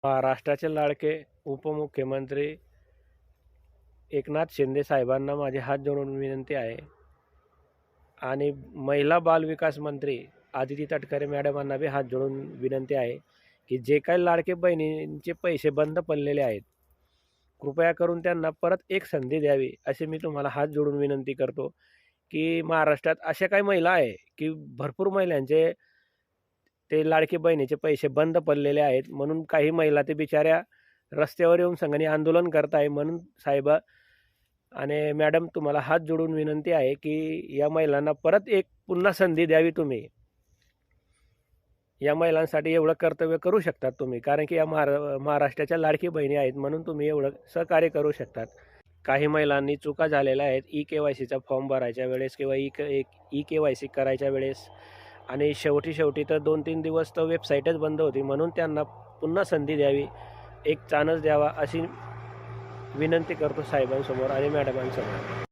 महाराष्ट्राचे लाडके उपमुख्यमंत्री एकनाथ शिंदे साहेबांना माझे हात जोडून विनंती आहे आणि महिला बाल विकास मंत्री आदिती तटकरे मॅडमांना बी हात जोडून विनंती आहे की जे काही लाडके बहिणींचे पैसे बंद पडलेले आहेत, कृपया करून त्यांना परत एक संधी द्यावी अशी मी तुम्हाला हात जोडून विनंती करतो. की महाराष्ट्रात अशा काही महिला आहे की भरपूर महिलांचे ते लाडकी बहिणीचे पैसे बंद पडलेले आहेत, म्हणून काही महिला ते बिचाऱ्या रस्त्यावर येऊन संघाने आंदोलन करत आहे. म्हणून साहेब आणि मॅडम तुम्हाला हात जोडून विनंती आहे की या महिलांना परत एक पुन्हा संधी द्यावी तुम्ही. या महिलांसाठी एवढं कर्तव्य करू शकतात तुम्ही, कारण की या महाराष्ट्राच्या लाडकी बहिणी आहेत म्हणून तुम्ही एवढं सहकार्य करू शकतात. काही महिलांनी चुका झालेल्या आहेत ई-के-वाय-सीचा फॉर्म भरायच्या वेळेस किंवा ई-के-वाय-सी करायच्या वेळेस, आणि शेवटी तर 2-3 दिवस तर वेबसाईटच बंद होती. म्हणून त्यांना पुन्हा संधी द्यावी, एक चान्स द्यावा अशी विनंती करतो साहेबांसमोर आणि मॅडमांसमोर.